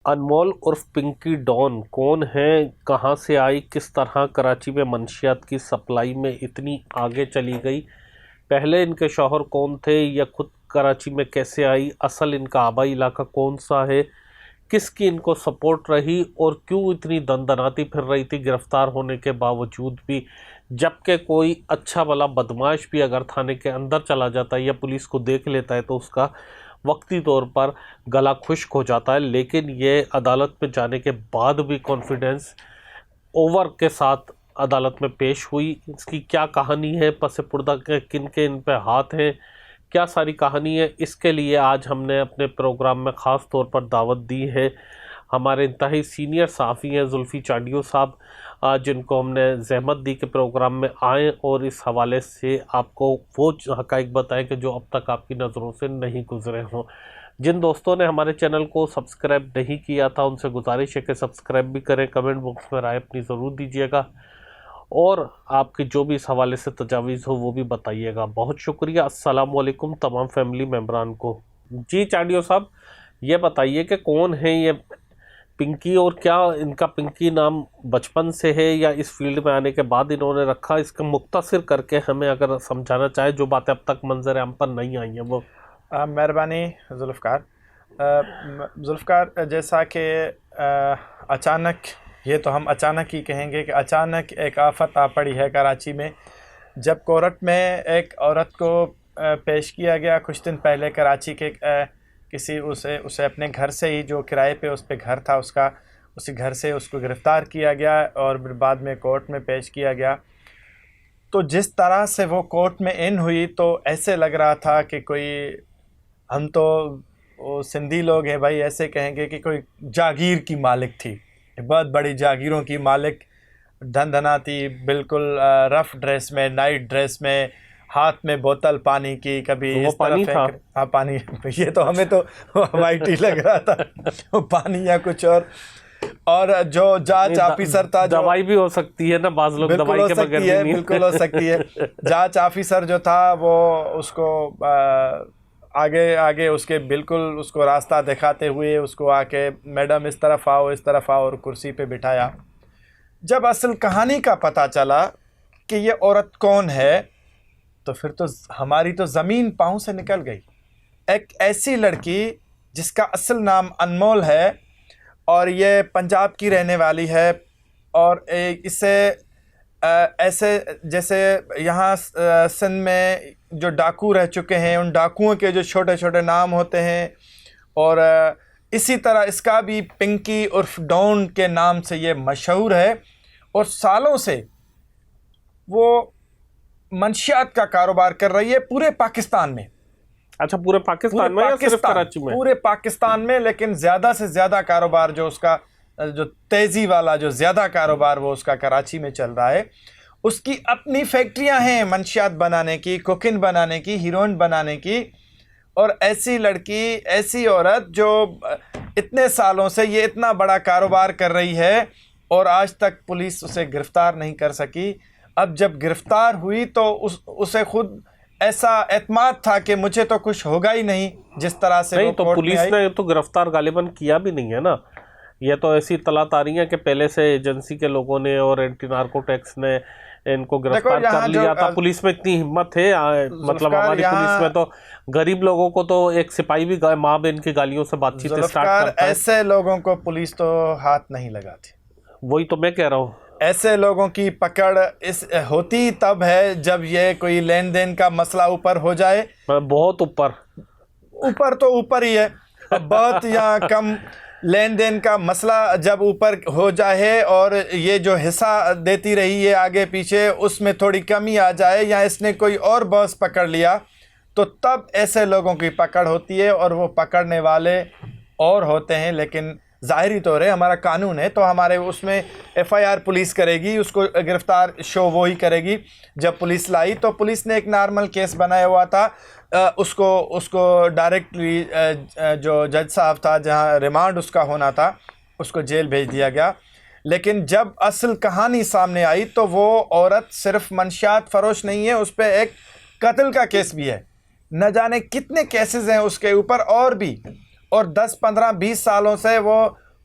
अनमोल उर्फ पिंकी डॉन कौन है, कहां से आई, किस तरह कराची में मंशियात की सप्लाई में इतनी आगे चली गई, पहले इनके शौहर कौन थे या खुद कराची में कैसे आई, असल इनका आबाई इलाका कौन सा है, किसकी इनको सपोर्ट रही और क्यों इतनी दंदनाती फिर रही थी गिरफ्तार होने के बावजूद भी। जबकि कोई अच्छा भला बदमाश भी अगर थाने के अंदर चला जाता है या पुलिस को देख लेता है तो उसका वक्ती तौर पर गला खुश्क हो जाता है, लेकिन ये अदालत में जाने के बाद भी कॉन्फिडेंस ओवर के साथ अदालत में पेश हुई। इसकी क्या कहानी है, पस पर्दा के किन के इन पे हाथ हैं, क्या सारी कहानी है, इसके लिए आज हमने अपने प्रोग्राम में ख़ास तौर पर दावत दी है। हमारे इंतहाई सीनियर सहाफ़ी हैं जुल्फ़ी चांडियो साहब, जिनको हमने ज़हमत दी कि प्रोग्राम में आएँ और इस हवाले से आपको वो हक़ाइक़ बताएं कि जो अब तक आपकी नज़रों से नहीं गुज़रे हों। जिन दोस्तों ने हमारे चैनल को सब्सक्राइब नहीं किया था उनसे गुजारिश है कि सब्सक्राइब भी करें, कमेंट बॉक्स में राय अपनी ज़रूर दीजिएगा और आपकी जो भी इस हवाले से तजावीज़ हो वो भी बताइएगा। बहुत शुक्रिया। अस्सलाम वालेकुम तमाम फैमिली मेम्बरान को। जी चांडियो साहब, ये बताइए कि कौन है ये पिंकी और क्या इनका पिंकी नाम बचपन से है या इस फील्ड में आने के बाद इन्होंने रखा, इसका मुख्तसर करके हमें अगर समझाना चाहे जो बातें अब तक मंजर आम पर नहीं आई हैं वो। मेहरबानी जुल्फ़कार। जैसा कि अचानक, ये तो हम अचानक ही कहेंगे कि अचानक एक आफत आ पड़ी है कराची में। जब कोर्ट में एक औरत को पेश किया गया कुछ दिन पहले कराची के किसी उसे अपने घर से ही, जो किराए पे उस पे घर था उसका, उसी घर से उसको गिरफ़्तार किया गया और बाद में कोर्ट में पेश किया गया। तो जिस तरह से वो कोर्ट में इन हुई तो ऐसे लग रहा था कि कोई, हम तो सिंधी लोग हैं भाई, ऐसे कहेंगे कि कोई जागीर की मालिक थी, बहुत बड़ी जागीरों की मालिक, धनधनाती, बिल्कुल रफ़ ड्रेस में, नाइट ड्रेस में, हाथ में बोतल पानी की, कभी तो इस तरह फेंक। हाँ पानी, ये तो हमें तो वाइट ही लग रहा था पानी या कुछ और जो जांच ऑफिसर था, दवाई भी हो सकती है ना, बाज़ लोग दवाई के बगैर भी नहीं। बिल्कुल हो सकती है। जांच ऑफिसर जो था वो उसको आगे आगे उसके बिल्कुल उसको रास्ता दिखाते हुए उसको आके, मैडम इस तरफ आओ, इस तरफ आओ, और कुर्सी पे बिठाया। जब असल कहानी का पता चला कि ये औरत कौन है तो फिर तो हमारी तो ज़मीन पाँव से निकल गई। एक ऐसी लड़की जिसका असल नाम अनमोल है और ये पंजाब की रहने वाली है, और इसे ऐसे जैसे यहाँ सिंध में जो डाकू रह चुके हैं उन डाकुओं के जो छोटे छोटे नाम होते हैं, और इसी तरह इसका भी पिंकी उर्फ डॉन के नाम से ये मशहूर है। और सालों से वो मंशियात का कारोबार कर रही है पूरे पाकिस्तान में। अच्छा, पूरे पाकिस्तान में या सिर्फ कराची में? पूरे पाकिस्तान में, लेकिन ज़्यादा से ज़्यादा कारोबार जो उसका, जो तेज़ी वाला, जो ज़्यादा कारोबार वो उसका कराची में चल रहा है। उसकी अपनी फैक्ट्रियां हैं मंशियात बनाने की, कोकीन बनाने की, हीरोइन बनाने की। और ऐसी लड़की, ऐसी औरत जो इतने सालों से ये इतना बड़ा कारोबार कर रही है और आज तक पुलिस उसे गिरफ़्तार नहीं कर सकी। अब जब गिरफ़्तार हुई तो उसे खुद ऐसा एतमाद था कि मुझे तो कुछ होगा ही नहीं, जिस तरह से नहीं, तो पुलिस ने तो गिरफ्तार गालिबन किया भी नहीं है ना। यह तो ऐसी इत्तलात आ रही है कि पहले से एजेंसी के लोगों ने और एंटी नार्कोटिक्स ने इनको गिरफ्तार कर लिया था। पुलिस में इतनी हिम्मत है, मतलब हमारी पुलिस में तो गरीब लोगों को तो एक सिपाही भी माँ बहन की गालियों से बातचीत स्टार्ट करता है। ऐसे लोगों को पुलिस तो हाथ नहीं लगाती। वही तो मैं कह रहा हूँ, ऐसे लोगों की पकड़ होती तब है जब ये कोई लेन देन का मसला ऊपर हो जाए। बहुत ऊपर तो ऊपर ही है, बहुत या कम लेन देन का मसला जब ऊपर हो जाए और ये जो हिस्सा देती रही है आगे पीछे उसमें थोड़ी कमी आ जाए, या इसने कोई और बॉस पकड़ लिया, तो तब ऐसे लोगों की पकड़ होती है। और वो पकड़ने वाले और होते हैं, लेकिन ज़ाहिरी तौर है हमारा कानून है तो हमारे उसमें FIR पुलिस करेगी, उसको गिरफ़्तार शो वो ही करेगी। जब पुलिस लाई तो पुलिस ने एक नॉर्मल केस बनाया हुआ था, उसको डायरेक्टली जो जज साहब था, जहां रिमांड उसका होना था, उसको जेल भेज दिया गया। लेकिन जब असल कहानी सामने आई तो वो औरत सिर्फ मंशियात फ़रोश नहीं है, उस पर एक कत्ल का केस भी है। न जाने कितने केसेस हैं उसके ऊपर और भी, और 10, 15, 20 सालों से वो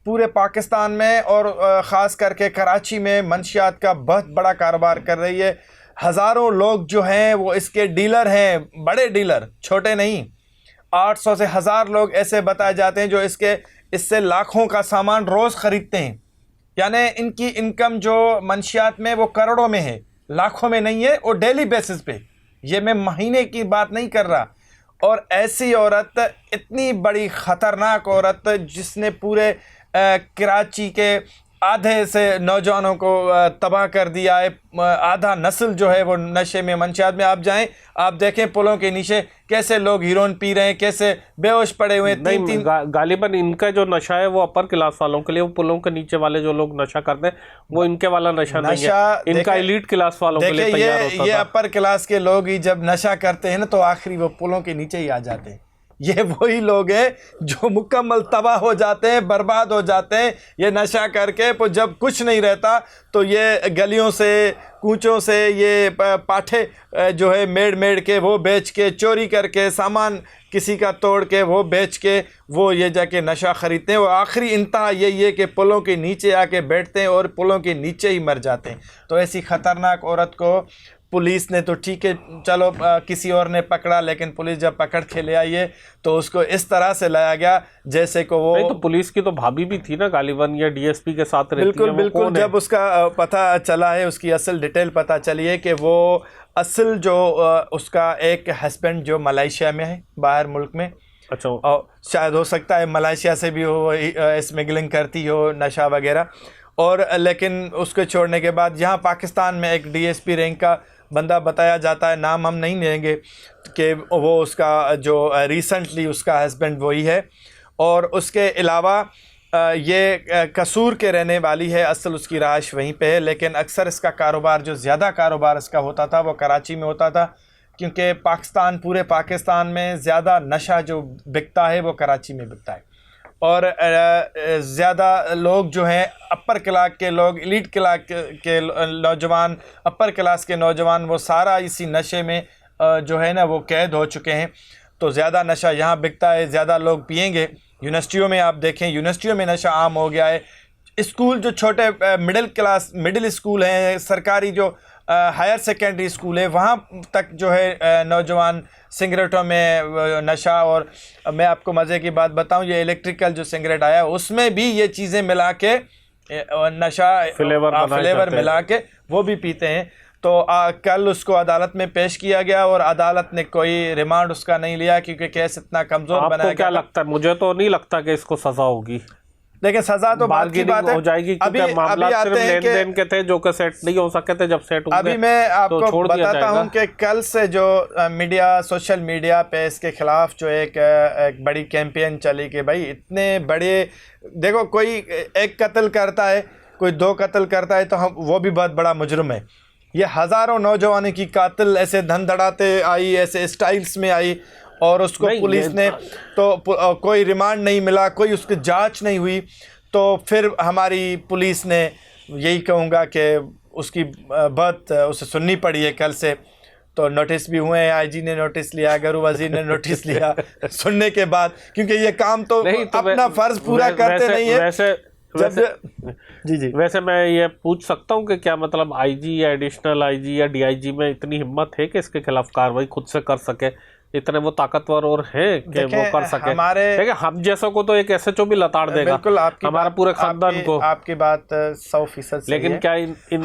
पूरे पाकिस्तान में और ख़ास करके कराची में मंशियात का बहुत बड़ा कारोबार कर रही है। हज़ारों लोग जो हैं वो इसके डीलर हैं, बड़े डीलर, छोटे नहीं। 800 से 1000 लोग ऐसे बताए जाते हैं जो इससे लाखों का सामान रोज़ ख़रीदते हैं। यानी इनकी इनकम जो मंशियात में वो करोड़ों में है, लाखों में नहीं है, और डेली बेसिस पे। ये मैं महीने की बात नहीं कर रहा। और ऐसी औरत, इतनी बड़ी ख़तरनाक औरत जिसने पूरे कराची के आधे से नौजवानों को तबाह कर दिया है। आधा नस्ल जो है वो नशे में, मंशियात में। आप जाएं, आप देखें पुलों के नीचे कैसे लोग हीरोइन पी रहे हैं, कैसे बेहोश पड़े हुए हैं। गालिबन इनका जो नशा है वो अपर क्लास वालों के लिए, वो पुलों के नीचे वाले जो लोग नशा करते हैं वो इनके वाला नशा नहीं है, इनका एलीट क्लास वालों के लिए तैयार होता था। ये अपर क्लास के लोग ही जब नशा करते हैं ना तो आखिरी वो पुलों के नीचे ही आ जाते हैं। ये वही लोग हैं जो मुकम्मल तबाह हो जाते हैं, बर्बाद हो जाते हैं ये नशा करके। तो जब कुछ नहीं रहता तो ये गलियों से, कूचों से ये पाठे जो है मेड़ के वो बेच के, चोरी करके, सामान किसी का तोड़ के वो बेच के वो ये जाके नशा ख़रीदते हैं। वो आखिरी इंतहा यही है कि पुलों के नीचे आके बैठते हैं और पुलों के नीचे ही मर जाते हैं। तो ऐसी ख़तरनाक औरत को पुलिस ने, तो ठीक है चलो किसी और ने पकड़ा, लेकिन पुलिस जब पकड़ के ले आई है तो उसको इस तरह से लाया गया जैसे को वो नहीं। तो पुलिस की तो भाभी भी थी ना गालिबन, या डीएसपी के साथ रहती बिल्कुल है, बिल्कुल। जब उसका पता चला है, उसकी असल डिटेल पता चली है कि वो असल जो उसका एक हस्बैंड जो मलेशिया में है, बाहर मुल्क में। अच्छा। और शायद हो सकता है मलेशिया से भी हो स्मगलिंग करती हो नशा वगैरह। और लेकिन उसको छोड़ने के बाद यहाँ पाकिस्तान में एक डीएसपी रैंक का बंदा बताया जाता है, नाम हम नहीं लेंगे, कि वो उसका जो रिसेंटली उसका हस्बैंड वही है। और उसके अलावा ये कसूर के रहने वाली है, असल उसकी रहाइश वहीं पे है, लेकिन अक्सर इसका कारोबार, जो ज़्यादा कारोबार इसका होता था वो कराची में होता था, क्योंकि पूरे पाकिस्तान में ज़्यादा नशा जो बिकता है वो कराची में बिकता है। और ज़्यादा लोग जो हैं अपर क्लास के लोग, एलीट क्लास के नौजवान, अपर क्लास के नौजवान, वो सारा इसी नशे में जो है ना वो कैद हो चुके हैं। तो ज़्यादा नशा यहाँ बिकता है, ज़्यादा लोग पिएंगे। यूनिवर्सिटियों में आप देखें, यूनिवर्सिटियों में नशा आम हो गया है। स्कूल जो छोटे मिडिल स्कूल हैं, सरकारी जो हायर सेकेंडरी स्कूल है, वहाँ तक जो है नौजवान सिगरेटों में नशा। और मैं आपको मज़े की बात बताऊं, ये इलेक्ट्रिकल जो सिगरेट आया उसमें भी ये चीज़ें मिला के नशा फ्लेवर मिला के वो भी पीते हैं। तो कल उसको अदालत में पेश किया गया और अदालत ने कोई रिमांड उसका नहीं लिया, क्योंकि केस इतना कमज़ोर बनाया गया। आपको क्या लगता है? मुझे तो नहीं लगता कि इसको सज़ा होगी, लेकिन सजा तो बाद की बात है, हो जाएगी। अभी मामला सिर्फ लेन-देन के थे जो कि सेट नहीं हो सके थे, जब सेट होंगे अभी मैं आपको तो बताता हूं कि कल से जो मीडिया, सोशल मीडिया पे इसके खिलाफ जो एक बड़ी कैंपेन चली कि भाई इतने बड़े, देखो कोई एक कत्ल करता है, कोई 2 कत्ल करता है तो हम वो भी बहुत बड़ा मुजरिम है। ये हज़ारों नौजवानों की कातिल ऐसे धन धड़ाते आई, ऐसे स्टाइल्स में आई, और उसको पुलिस ने तो कोई रिमांड नहीं मिला, कोई उसकी जांच नहीं हुई। तो फिर हमारी पुलिस ने, यही कहूँगा कि उसकी बात उसे सुननी पड़ी है कल से। तो नोटिस भी हुए हैं, आईजी ने नोटिस लिया, गरू वजीर ने नोटिस लिया सुनने के बाद, क्योंकि ये काम तो अपना फ़र्ज़ पूरा करते नहीं है। जी वैसे मैं ये पूछ सकता हूँ कि क्या मतलब आईजी या एडिशनल आईजी या डीआईजी में इतनी हिम्मत है कि इसके खिलाफ कार्रवाई खुद से कर सके? इतने वो ताकतवर और हैं कि वो कर सके? देखिए हम जैसों को तो एक एसएचओ भी लताड़ देगा, बिल्कुल हमारा पूरे खानदान को। आपकी बात 100% लेकिन क्या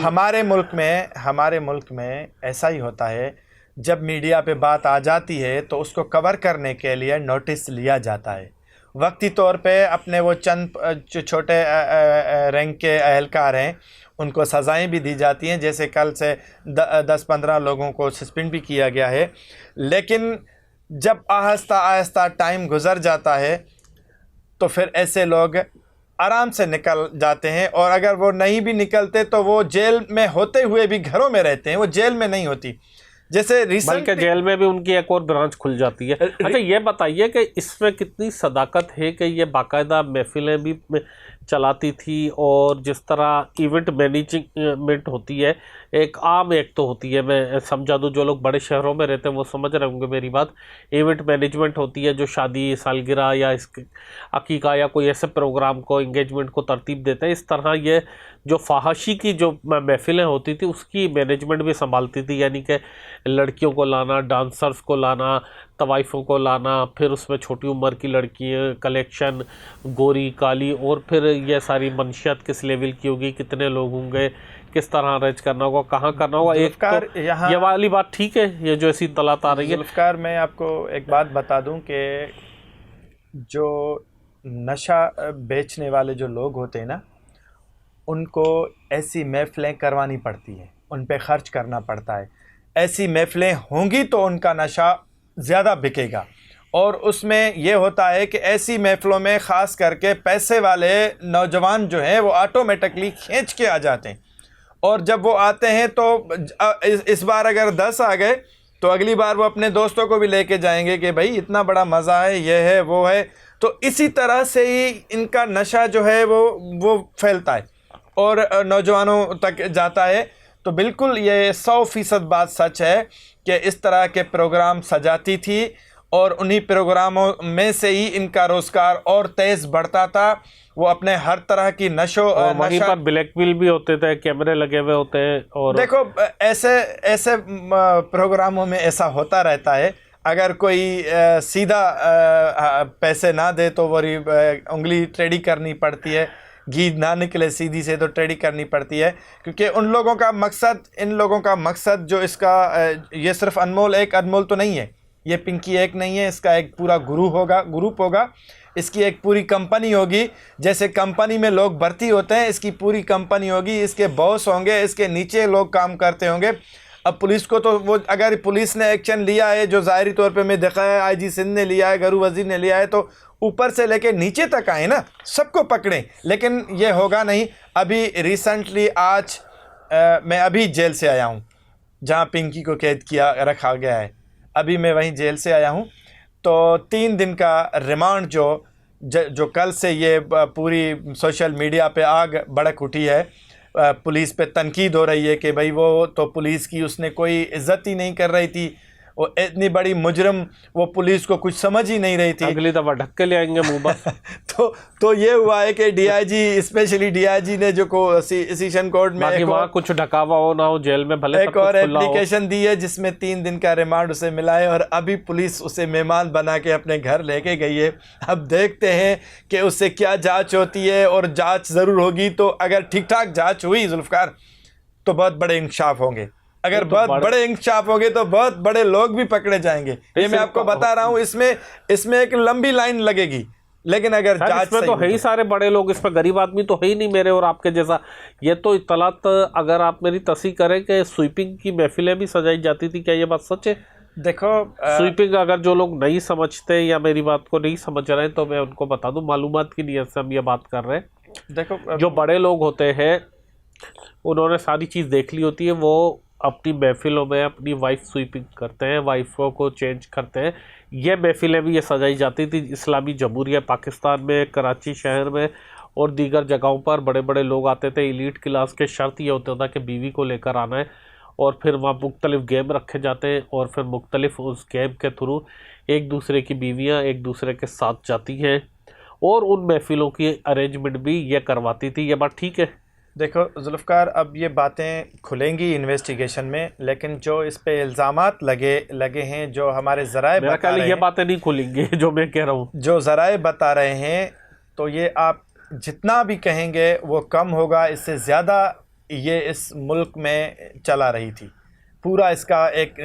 हमारे मुल्क में ऐसा ही होता है, जब मीडिया पे बात आ जाती है तो उसको कवर करने के लिए नोटिस लिया जाता है। वक्ती तौर पे अपने वो चंद जो छोटे रैंक के एहलकार हैं उनको सज़ाएं भी दी जाती हैं, जैसे कल से 10-15 लोगों को सस्पेंड भी किया गया है। लेकिन जब आहिस्ता आहिस्ता टाइम गुज़र जाता है तो फिर ऐसे लोग आराम से निकल जाते हैं, और अगर वो नहीं भी निकलते तो वो जेल में होते हुए भी घरों में रहते हैं, वो जेल में नहीं होती। जैसे बल्कि रिसेंटली जेल में भी उनकी एक और ब्रांच खुल जाती है। अच्छा, ये बताइए कि इसमें कितनी सदाकत है कि ये बाकायदा महफिलें भी चलाती थी, और जिस तरह इवेंट मैनेजमेंट होती है, एक आम एक तो होती है, मैं समझा दूँ, जो लोग बड़े शहरों में रहते हैं वो समझ रहे होंगे मेरी बात। इवेंट मैनेजमेंट होती है जो शादी, सालगिरह या इसके अकीका या कोई ऐसे प्रोग्राम को, इंगेजमेंट को तरतीब देते हैं। इस तरह ये जो फहाशी की जो महफिलें होती थी उसकी मैनेजमेंट भी संभालती थी, यानी कि लड़कियों को लाना, डांसर्स को लाना, तवाइफ़ों को लाना, फिर उसमें छोटी उम्र की लड़कियाँ, कलेक्शन, गोरी काली, और फिर ये सारी मंशियात किस लेवल की होगी, कितने लोग होंगे, किस तरह अरेंज करना होगा, कहाँ करना होगा। एक तो ये वाली बात ठीक है, ये जो ऐसी तलात आ रही है। जुल्फ़कार, मैं आपको एक बात बता दूं कि जो नशा बेचने वाले जो लोग होते हैं ना, उनको ऐसी महफिलें करवानी पड़ती है, उन पे खर्च करना पड़ता है। ऐसी महफिलें होंगी तो उनका नशा ज़्यादा बिकेगा, और उसमें यह होता है कि ऐसी महफिलों में ख़ास करके पैसे वाले नौजवान जो हैं वो ऑटोमेटिकली खींच के आ जाते हैं, और जब वो आते हैं तो इस बार अगर 10 आ गए तो अगली बार वो अपने दोस्तों को भी लेके जाएंगे कि भाई इतना बड़ा मज़ा है, ये है, वो है। तो इसी तरह से ही इनका नशा जो है वो फैलता है और नौजवानों तक जाता है। तो बिल्कुल ये 100% बात सच है कि इस तरह के प्रोग्राम सजाती थी, और उन्हीं प्रोग्रामों में से ही इनका रोज़गार और तेज़ बढ़ता था। वो अपने हर तरह की और वहीं पर ब्लैकमेल भी होते थे, कैमरे लगे हुए होते हैं। और देखो, ऐसे प्रोग्रामों में ऐसा होता रहता है। अगर कोई सीधा पैसे ना दे तो वो उंगली टेढ़ी करनी पड़ती है, घी ना निकले सीधी से तो टेढ़ी करनी पड़ती है, क्योंकि इन लोगों का मकसद जो इसका ये सिर्फ एक अनमोल तो नहीं है, ये पिंकी एक नहीं है, इसका एक पूरा ग्रुप होगा, इसकी एक पूरी कंपनी होगी। जैसे कंपनी में लोग भर्ती होते हैं, इसकी पूरी कंपनी होगी, इसके बॉस होंगे, इसके नीचे लोग काम करते होंगे। अब पुलिस को तो वो, अगर पुलिस ने एक्शन लिया है जो ज़ाहिरी तौर पे मैं देखा है, IG सिंध ने लिया है, गरू वज़ीर ने लिया है, तो ऊपर से लेके नीचे तक आए ना, सबको पकड़ें, लेकिन ये होगा नहीं। अभी रिसेंटली आज मैं अभी जेल से आया हूँ जहाँ पिंकी को कैद रखा गया है। अभी मैं वहीं जेल से आया हूँ। तो 3 दिन का रिमांड जो कल से ये पूरी सोशल मीडिया पे आग भड़क उठी है, पुलिस पे तनकीद हो रही है कि भाई वो तो पुलिस की उसने कोई इज्जत ही नहीं कर रही थी, वो इतनी बड़ी मुजरम, वो पुलिस को कुछ समझ ही नहीं रही थी। अगली दफ़ा ढक के ले आएंगे मुँह पर। तो ये हुआ है कि DIG, स्पेशली DIG ने जो सेशन कोर्ट में वहाँ कुछ ढकावा हो ना हो, जेल में भले एक और एप्लीकेशन दी है जिसमें 3 दिन का रिमांड उसे मिला है, और अभी पुलिस उसे मेहमान बना के अपने घर लेके गई है। अब देखते हैं कि उससे क्या जांच होती है, और जांच ज़रूर होगी तो अगर ठीक ठाक जांच हुई जुल्फ़कार तो बहुत बड़े इंकशाफ होंगे। अगर बहुत बड़े इंकशाफ हो गए तो बहुत बड़े लोग भी पकड़े जाएंगे। ये मैं आपको बता रहा हूँ, इसमें एक लंबी लाइन लगेगी, लेकिन अगर जांच में तो है ही सारे बड़े लोग, इसमें गरीब आदमी तो है ही नहीं मेरे और आपके जैसा। ये तो इत्तलात अगर आप मेरी तस्दीक करें कि स्वीपिंग की महफिलें भी सजाई जाती थी, क्या ये बात सच है? देखो, स्वीपिंग अगर जो लोग नहीं समझते या मेरी बात को नहीं समझ रहे हैं तो मैं उनको बता दूं, मालूमात की नीयत से हम ये बात कर रहे हैं। देखो, जो बड़े लोग होते हैं उन्होंने सारी चीज़ देख ली होती है, वो अपनी महफिलों में अपनी वाइफ स्वीपिंग करते हैं, वाइफों को चेंज करते हैं। ये महफिलें भी ये सजाई जाती थी इस्लामी जमहूरिया पाकिस्तान में, कराची शहर में और दीगर जगहों पर बड़े बड़े लोग आते थे। एलीट क्लास के शर्त ये होता था कि बीवी को लेकर आना है, और फिर वहाँ मुख्तलिफ़ गेम रखे जाते हैं, और फिर मुख्तलिफ़ उस गेम के थ्रू एक दूसरे की बीवियाँ एक दूसरे के साथ जाती हैं, और उन महफिलों की अरेंजमेंट भी ये करवाती थी। ये बात ठीक है? देखो जुल्फ़कार, अब ये बातें खुलेंगी इन्वेस्टिगेशन में, लेकिन जो इस पे इल्ज़ामात लगे हैं, जो हमारे ज़राए बता रहे हैं, ये बातें नहीं खुलेंगी जो मैं कह रहा हूँ, जो ज़राए बता रहे हैं, तो ये आप जितना भी कहेंगे वो कम होगा। इससे ज़्यादा ये इस मुल्क में चला रही थी, पूरा इसका एक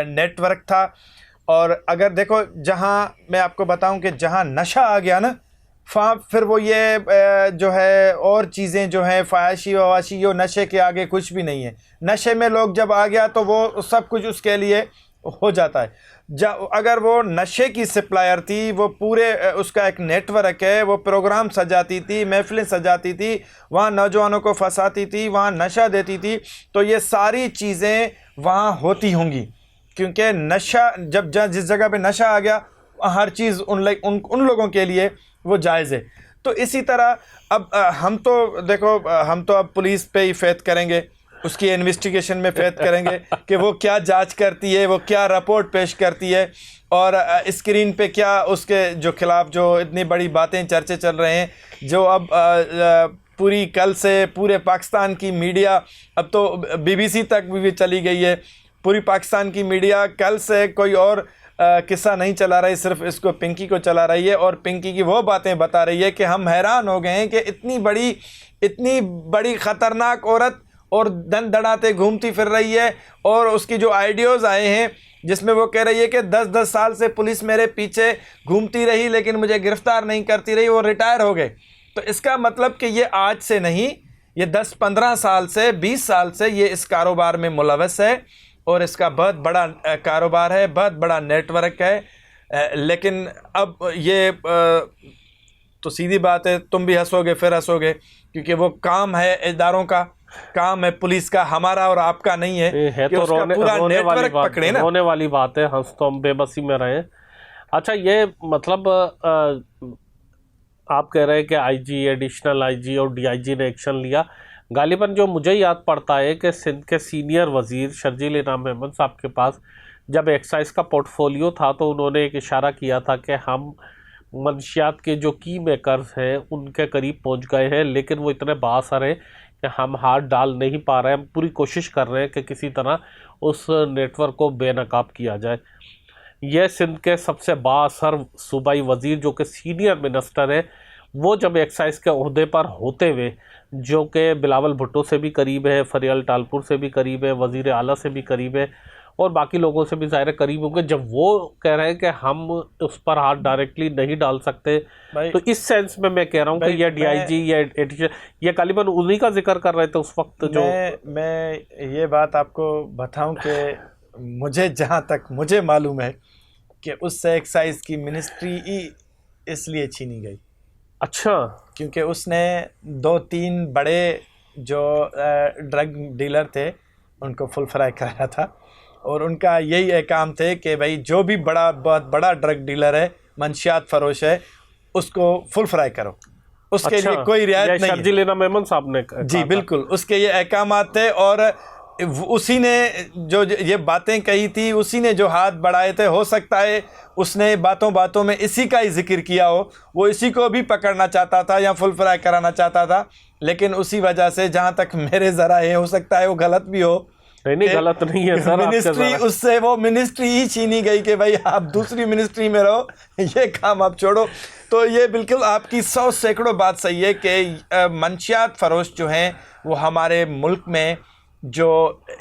नेटवर्क था। और अगर देखो, जहाँ मैं आपको बताऊं कि जहाँ नशा आ गया ना, फिर वो ये जो है और चीज़ें जो हैं फ़ाहिशी ववाशी, वो नशे के आगे कुछ भी नहीं है। नशे में लोग जब आ गया तो वो सब कुछ उसके लिए हो जाता है। अगर वो नशे की सप्लायर थी, वो पूरे उसका एक नेटवर्क है, वो प्रोग्राम सजाती थी, महफिलें सजाती थी, वहाँ नौजवानों को फंसाती थी, वहाँ नशा देती थी, तो ये सारी चीज़ें वहाँ होती होंगी। क्योंकि नशा जब जिस जगह पे नशा आ गया, हर चीज़ उन लोगों के लिए वो जायज़ है। तो इसी तरह अब हम तो देखो, हम तो अब पुलिस पे ही फेथ करेंगे, उसकी इन्वेस्टिगेशन में फेथ करेंगे कि वो क्या जांच करती है, वो क्या रिपोर्ट पेश करती है, और स्क्रीन पे क्या उसके जो खिलाफ जो इतनी बड़ी बातें चर्चे चल रहे हैं, जो अब पूरी कल से पूरे पाकिस्तान की मीडिया, अब तो BBC तक भी चली गई है, पूरी पाकिस्तान की मीडिया कल से कोई और किस्सा नहीं चला रही, सिर्फ इसको पिंकी को चला रही है, और पिंकी की वो बातें बता रही है कि हम हैरान हो गए हैं कि इतनी बड़ी ख़तरनाक औरत और दन दड़ाते घूमती फिर रही है, और उसकी जो आइडियोज़ आए हैं जिसमें वो कह रही है कि 10-10 साल से पुलिस मेरे पीछे घूमती रही लेकिन मुझे गिरफ़्तार नहीं करती रही, वो रिटायर हो गए। तो इसका मतलब कि ये आज से नहीं, ये 10-15 साल से 20 साल से ये इस कारोबार में मुलव्वस है, और इसका बहुत बड़ा कारोबार है, बहुत बड़ा नेटवर्क है। लेकिन अब ये तो सीधी बात है, तुम भी हंसोगे फिर हंसोगे, क्योंकि वो काम है इदारों का, काम है पुलिस का, हमारा और आपका नहीं है कि तो उसका पूरा नेटवर्क पकड़े ना। रोने वाली बात है, हंस तो हम बेबसी में रहे। अच्छा, ये मतलब आप कह रहे हैं कि IG, एडिशनल IG और DIG ने एक्शन लिया। गालिबन जो मुझे याद पड़ता है कि सिंध के सीनियर वज़ीर शर्जील इनाम अहमद साहब के पास जब एक्साइज का पोर्टफोलियो था तो उन्होंने एक इशारा किया था कि हम मंशियात के जो की मेकर्स हैं उनके करीब पहुंच गए हैं, लेकिन वो इतने बाअसर हैं कि हम हाथ डाल नहीं पा रहे हैं। हम पूरी कोशिश कर रहे हैं कि किसी तरह उस नेटवर्क को बेनकाब किया जाए। यह सिंध के सबसे बाअसर सूबाई वज़ीर जो कि सीनियर मिनिस्टर है, वो जब एक्साइज के ओहदे पर होते हुए, जो कि बिलावल भुट्टो से भी करीब है, फरियाल टालपुर से भी करीब है, वज़ीर आला से भी करीब है, और बाकी लोगों से भी ज़ाहिर करीब होंगे, जब वो कह रहे हैं कि हम उस पर हाथ डायरेक्टली नहीं डाल सकते, तो इस सेंस में मैं कह रहा हूँ कि यह DIG या ये गालिबन उन्हीं का जिक्र कर रहे थे उस वक्त। जो मैं ये बात आपको बताऊं कि मुझे जहाँ तक मुझे मालूम है कि उससे एक्साइज की मिनिस्ट्री इसलिए छीनी गई। अच्छा, क्योंकि उसने 2-3 बड़े जो ड्रग डीलर थे उनको फुल फ्राई कराया था, और उनका यही काम थे कि भाई जो भी बहुत बड़ा ड्रग डीलर है, मंशियात फरोश है, उसको फुल फ्राई करो, उसके अच्छा, लिए कोई रियायत नहीं है। शर्जील इनाम अहमद साहब ने जी बिल्कुल, उसके ये अहकामात थे, और उसी ने जो ये बातें कही थी, उसी ने जो हाथ बढ़ाए थे। हो सकता है उसने बातों बातों में इसी का ही जिक्र किया हो, वो इसी को भी पकड़ना चाहता था या फुल फ्राई कराना चाहता था, लेकिन उसी वजह से जहाँ तक मेरे ज़रा ये हो सकता है वो गलत भी हो। नहीं, गलत नहीं है सर, मिनिस्ट्री उससे वो मिनिस्ट्री ही छीनी गई कि भाई आप दूसरी मिनिस्ट्री में रहो, ये काम आप छोड़ो। तो ये बिल्कुल आपकी 100 सैकड़ों बात सही है कि मंशियात फरोश जो हैं वो हमारे मुल्क में जो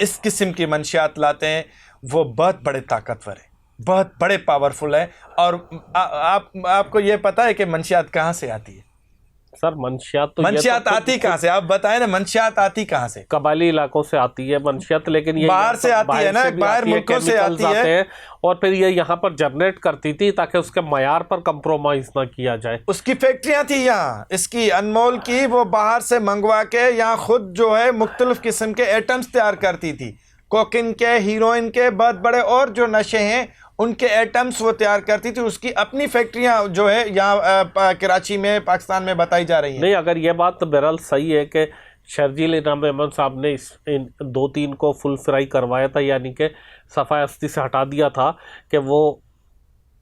इस किस्म की मंशियात लाते हैं वो बहुत बड़े ताकतवर हैं, बहुत बड़े पावरफुल हैं। और आपको ये पता है कि मंशियात कहाँ से आती है? सर, मंशियात आती कहाँ से? आप बताएं ना, मंशियात आती कहाँ से? कबायली इलाकों से आती है मंशियात, लेकिन ये बाहर से आती है ना, बाहर मुल्कों से आती है, और फिर ये यहाँ पर जनरेट करती थी ताकि उसके मयार पर कंप्रोमाइज ना किया जाए। उसकी फैक्ट्रियाँ थी यहाँ, इसकी अनमोल की, वो बाहर से मंगवा के यहाँ खुद जो है मुख्तलिफ किस्म के आइटम्स तैयार करती थी, कोकिन के, हीरोइन के, बहुत बड़े और जो नशे हैं उनके आइटम्स वो तैयार करती थी। उसकी अपनी फैक्ट्रियां जो है यहाँ कराची में, पाकिस्तान में बताई जा रही हैं। नहीं, अगर ये बात तो बहरहाल सही है कि शर्जील इनाम अहमद साहब ने इन 2-3 को फुल फ्राई करवाया था, यानी कि सफ़ाई हस्ती से हटा दिया था कि वो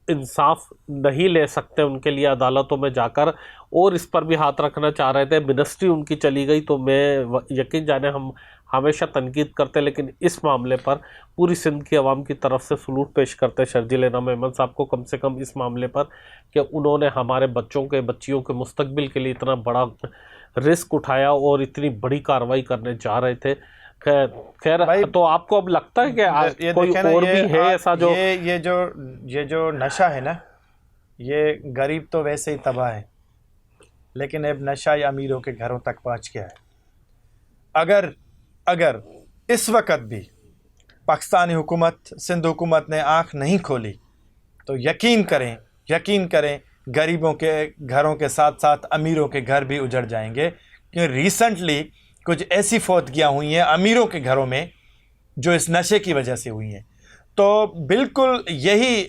इंसाफ नहीं ले सकते उनके लिए अदालतों में जाकर, और इस पर भी हाथ रखना चाह रहे थे। मिनिस्ट्री उनकी चली गई, तो मैं यकीन जाने हम हमेशा तनकीद करते, लेकिन इस मामले पर पूरी सिंध की आवाम की तरफ से सलूट पेश करते शर्जील इनाम अहमद साहब को, कम से कम इस मामले पर कि उन्होंने हमारे बच्चियों के मुस्तकबिल के लिए इतना बड़ा रिस्क उठाया और इतनी बड़ी कार्रवाई करने जा रहे थे। खैर, तो आपको अब लगता है कि कोई और भी है ऐसा जो ये जो नशा है ना, ये गरीब तो वैसे ही तबाह है, लेकिन अब नशा ये अमीरों के घरों तक पहुंच गया है। अगर इस वक्त भी पाकिस्तानी हुकूमत, सिंध हुकूमत ने आँख नहीं खोली तो यकीन करें गरीबों के घरों के साथ साथ अमीरों के घर भी उजड़ जाएंगे। क्योंकि रिसेंटली कुछ ऐसी फौतगियाँ हुई हैं अमीरों के घरों में जो इस नशे की वजह से हुई हैं। तो बिल्कुल यही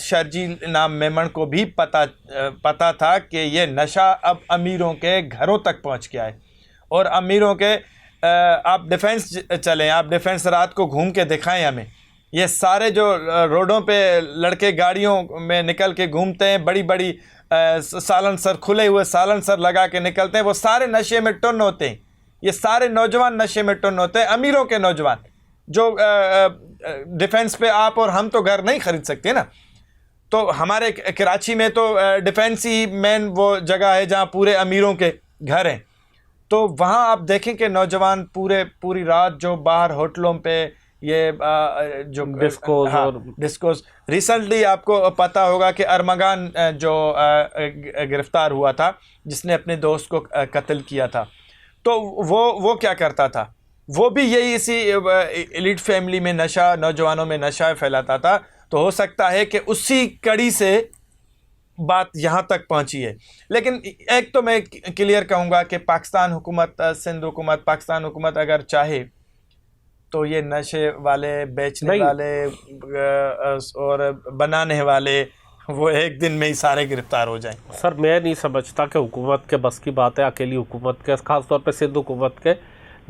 शर्जील इनाम मेमन को भी पता था कि ये नशा अब अमीरों के घरों तक पहुंच गया है। और अमीरों के आप डिफेंस चलें, आप डिफेंस रात को घूम के दिखाएं हमें, ये सारे जो रोडों पे लड़के गाड़ियों में निकल के घूमते हैं, बड़ी बड़ी सालनसर, खुले हुए सालनसर लगा के निकलते हैं, वो सारे नशे में टुन होते हैं। ये सारे नौजवान नशे में टुन होते हैं, अमीरों के नौजवान, जो डिफेंस पे आप और हम तो घर नहीं खरीद सकते ना। तो हमारे कराची में तो डिफेंस ही मेन वो जगह है जहाँ पूरे अमीरों के घर हैं। तो वहाँ आप देखें कि नौजवान पूरी रात जो बाहर होटलों पे ये जो डिस्कोस, हाँ, और डिस्कोस। रिसेंटली आपको पता होगा कि अरमगान जो गिरफ्तार हुआ था, जिसने अपने दोस्त को कत्ल किया था, तो वो क्या करता था, वो भी यही इसी एलिट फैमिली में नशा, नौजवानों में नशा फैलाता था। तो हो सकता है कि उसी कड़ी से बात यहाँ तक पहुँची है। लेकिन एक तो मैं क्लियर कहूँगा कि पाकिस्तान हुकूमत, सिंध हुकूमत, पाकिस्तान हुकूमत अगर चाहे तो ये नशे वाले, बेचने वाले और बनाने वाले वो एक दिन में ही सारे गिरफ्तार हो जाएं। सर मैं नहीं समझता कि हुकूमत के बस की बात है, अकेली हुकूमत के, खासतौर पे सिंध हुकूमत के,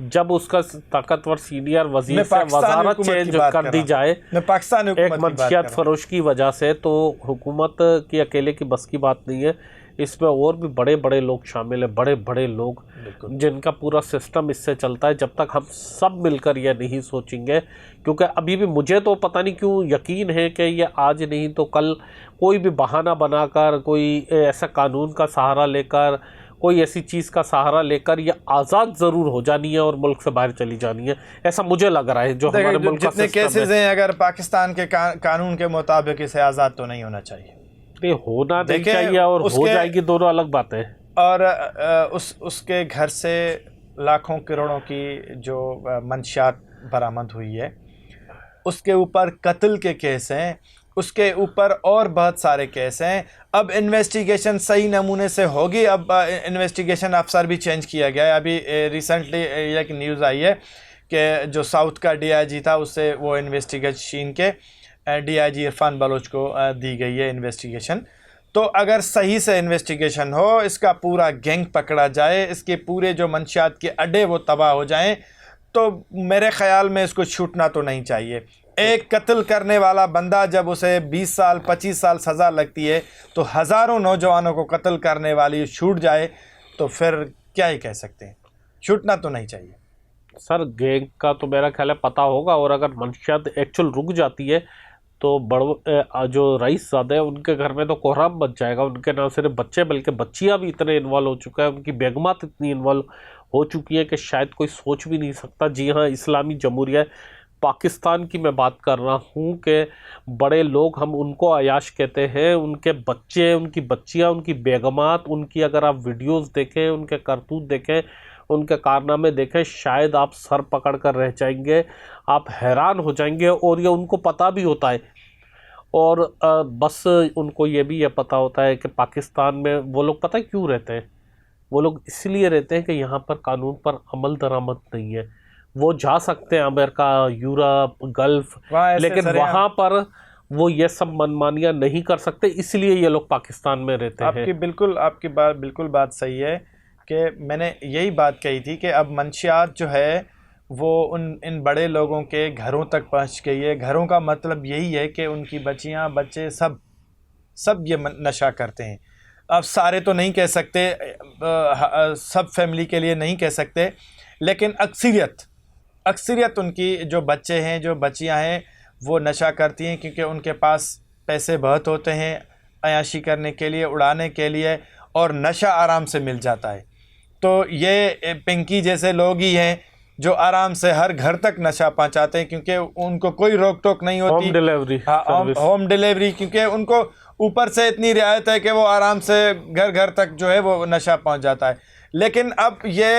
जब उसका ताकतवर सीनियर वजीर से वजारत चेंज कर दी जाए पाकिस्तान एक मंशियात फरोश की वजह से, तो हुकूमत की अकेले की बस की बात नहीं है। इसमें और भी बड़े बड़े लोग शामिल हैं, बड़े बड़े लोग जिनका पूरा सिस्टम इससे चलता है। जब तक हम सब मिलकर यह नहीं सोचेंगे, क्योंकि अभी भी मुझे तो पता नहीं क्यों यकीन है कि ये आज नहीं तो कल कोई भी बहाना बनाकर, कोई ऐसा कानून का सहारा लेकर, कोई ऐसी चीज़ का सहारा लेकर ये आज़ाद ज़रूर हो जानी है और मुल्क से बाहर चली जानी है, ऐसा मुझे लग रहा है। जो हमारे मुल्क का जितने केसेस हैं, अगर पाकिस्तान के कानून के मुताबिक इसे आज़ाद तो नहीं होना चाहिए, होना नहीं चाहिए, और हो जाएगी, दोनों अलग बातें। और उसके घर से लाखों करोड़ों की जो मंशियात बरामद हुई है, उसके ऊपर कत्ल के केस हैं, उसके ऊपर और बहुत सारे केस हैं। अब इन्वेस्टिगेशन सही नमूने से होगी। अब इन्वेस्टिगेशन अफसर भी चेंज किया गया है। अभी रिसेंटली एक न्यूज़ आई है कि जो साउथ का डीआईजी था, उससे वो इन्वेस्टिगेशन के डीआईजी इरफान बलोच को दी गई है इन्वेस्टिगेशन। तो अगर सही से इन्वेस्टिगेशन हो, इसका पूरा गैंग पकड़ा जाए, इसके पूरे जो मंशियात के अड्डे वो तबाह हो जाएं, तो मेरे ख़्याल में इसको छूटना तो नहीं चाहिए। एक कत्ल करने वाला बंदा जब उसे 20 साल 25 साल सज़ा लगती है, तो हज़ारों नौजवानों को कत्ल करने वाली छूट जाए तो फिर क्या ही कह सकते हैं, छूटना तो नहीं चाहिए। सर गैंग का तो मेरा ख्याल है पता होगा, और अगर मंशियात एक्चुअल रुक जाती है तो जो रईसज़ादे हैं उनके घर में तो कोहराम बच जाएगा। उनके ना सिर्फ बच्चे बल्कि बच्चियां भी इतने इन्वॉल्व हो चुका है, उनकी बेगमात इतनी इन्वॉल्व हो चुकी है कि शायद कोई सोच भी नहीं सकता। जी हाँ, इस्लामी जमहूरिया पाकिस्तान की मैं बात कर रहा हूँ कि बड़े लोग, हम उनको अयाश कहते हैं, उनके बच्चे, उनकी बच्चियाँ, उनकी बेगमात, उनकी अगर आप वीडियोज़ देखें, उनके करतूत देखें, उनके कारनामे देखें, शायद आप सर पकड़ कर रह जाएंगे, आप हैरान हो जाएंगे। और ये उनको पता भी होता है, और बस उनको ये भी पता होता है कि पाकिस्तान में वो लोग पता है क्यों रहते हैं, वो लोग इसलिए रहते हैं कि यहाँ पर कानून पर अमल दरामद नहीं है। वो जा सकते हैं अमेरिका, यूरोप, गल्फ, लेकिन वहाँ पर वो ये सब मनमानियाँ नहीं कर सकते, इसलिए ये लोग पाकिस्तान में रहते हैं। आपकी बात बिल्कुल बात सही है कि मैंने यही बात कही थी कि अब मंशियात जो है वो इन बड़े लोगों के घरों तक पहुंच गई है। घरों का मतलब यही है कि उनकी बच्चियां, बच्चे सब ये नशा करते हैं। अब सारे तो नहीं कह सकते, सब फैमिली के लिए नहीं कह सकते, लेकिन अक्सरियत उनकी जो बच्चे हैं, जो बच्चियां हैं, वो नशा करती हैं, क्योंकि उनके पास पैसे बहुत होते हैं अयाशी करने के लिए, उड़ाने के लिए, और नशा आराम से मिल जाता है। तो ये पिंकी जैसे लोग ही हैं जो आराम से हर घर तक नशा पहुंचाते हैं, क्योंकि उनको कोई रोक टोक नहीं होती। होम डिलीवरी, होम डिलीवरी, क्योंकि उनको ऊपर से इतनी रियायत है कि वो आराम से घर घर तक जो है वो नशा पहुंच जाता है। लेकिन अब ये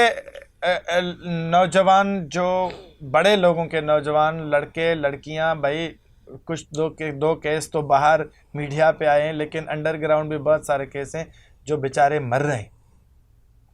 नौजवान, जो बड़े लोगों के नौजवान, लड़के लड़कियां, भाई कुछ दो केस तो बाहर मीडिया पे आए हैं, लेकिन अंडरग्राउंड भी बहुत सारे केस हैं जो बेचारे मर रहे हैं,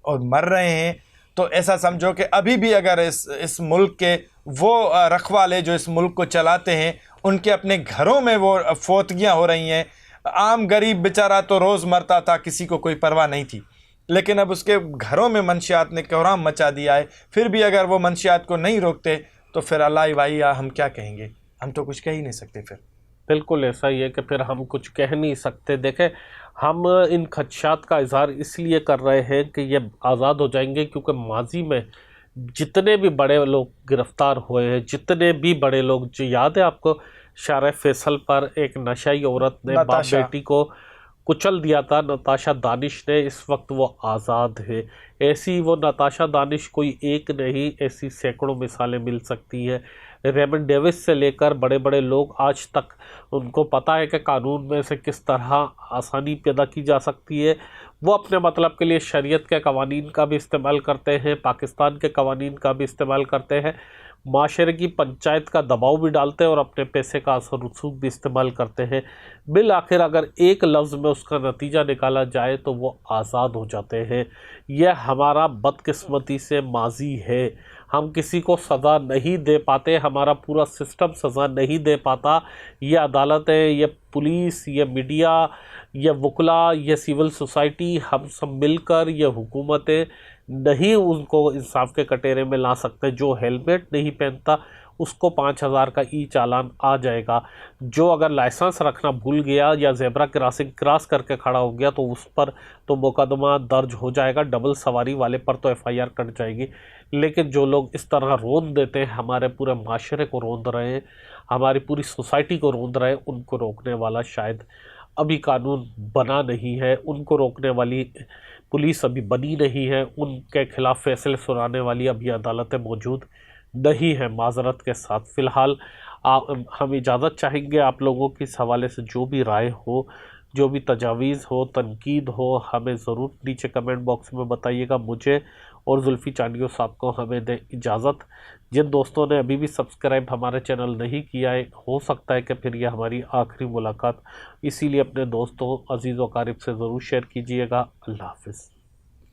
और मर रहे हैं तो ऐसा समझो कि अभी भी अगर इस मुल्क के वो रखवाले जो इस मुल्क को चलाते हैं, उनके अपने घरों में वो फौतगियाँ हो रही हैं। आम गरीब बेचारा तो रोज़ मरता था, किसी को कोई परवाह नहीं थी, लेकिन अब उसके घरों में मंशियात ने कोहराम मचा दिया है। फिर भी अगर वो मंशियात को नहीं रोकते तो फिर अल्लाह भाई हम क्या कहेंगे, हम तो कुछ कह ही नहीं सकते। फिर बिल्कुल ऐसा ही है कि फिर हम कुछ कह नहीं सकते। देखें, हम इन खदशात का इजहार इसलिए कर रहे हैं कि ये आज़ाद हो जाएंगे, क्योंकि माजी में जितने भी बड़े लोग गिरफ्तार हुए हैं, जितने भी बड़े लोग, जो याद है आपको शारे फैसल पर एक नशाई औरत ने बाप बेटी को कुचल दिया था, नताशा दानिश ने, इस वक्त वो आज़ाद है। ऐसी वो नताशा दानिश कोई एक नहीं, ऐसी सैकड़ों मिसालें मिल सकती हैं। रेमन डेविस से लेकर बड़े बड़े लोग आज तक उनको पता है कि कानून में से किस तरह आसानी पैदा की जा सकती है। वो अपने मतलब के लिए शरीयत के कवानीन का भी इस्तेमाल करते हैं, पाकिस्तान के कवानीन का भी इस्तेमाल करते हैं, माशरे की पंचायत का दबाव भी डालते हैं और अपने पैसे का असर रसूख भी इस्तेमाल करते हैं। बिल आखिर अगर एक लफ्ज़ में उसका नतीजा निकाला जाए तो वो आज़ाद हो जाते हैं। यह हमारा बदकिस्मती से माजी है। हम किसी को सज़ा नहीं दे पाते, हमारा पूरा सिस्टम सज़ा नहीं दे पाता। ये अदालतें, ये पुलिस, ये मीडिया, ये वकला, ये सिविल सोसाइटी, हम सब मिलकर, ये हुकूमतें नहीं उनको इंसाफ के कटोरे में ला सकते। जो हेलमेट नहीं पहनता उसको 5,000 का ई चालान आ जाएगा। जो अगर लाइसेंस रखना भूल गया या ज़ेब्रा क्रॉसिंग क्रॉस करके खड़ा हो गया तो उस पर तो मुकदमा दर्ज हो जाएगा। डबल सवारी वाले पर तो FIR कट जाएगी। लेकिन जो लोग इस तरह रोंद देते हैं, हमारे पूरे माशरे को रोंद रहे हैं, हमारी पूरी सोसाइटी को रोंद रहे हैं, उनको रोकने वाला शायद अभी कानून बना नहीं है, उनको रोकने वाली पुलिस अभी बनी नहीं है, उनके खिलाफ फैसले सुनाने वाली अभी अदालतें मौजूद नहीं है। माजरत के साथ फ़िलहाल हम इजाज़त चाहेंगे आप लोगों की इस हवाले से। जो भी राय हो, जो भी तजावीज़ हो, तनकीद हो, हमें ज़रूर नीचे कमेंट बॉक्स में बताइएगा। मुझे और जुल्फ़ी चांडियो साहब को हमें दे इजाज़त। जिन दोस्तों ने अभी भी सब्सक्राइब हमारे चैनल नहीं किया है, हो सकता है कि फिर यह हमारी आखिरी मुलाकात, इसीलिए अपने दोस्तों, अजीज़ व अकारिब से ज़रूर शेयर कीजिएगा। अल्लाह हाफ़िज़।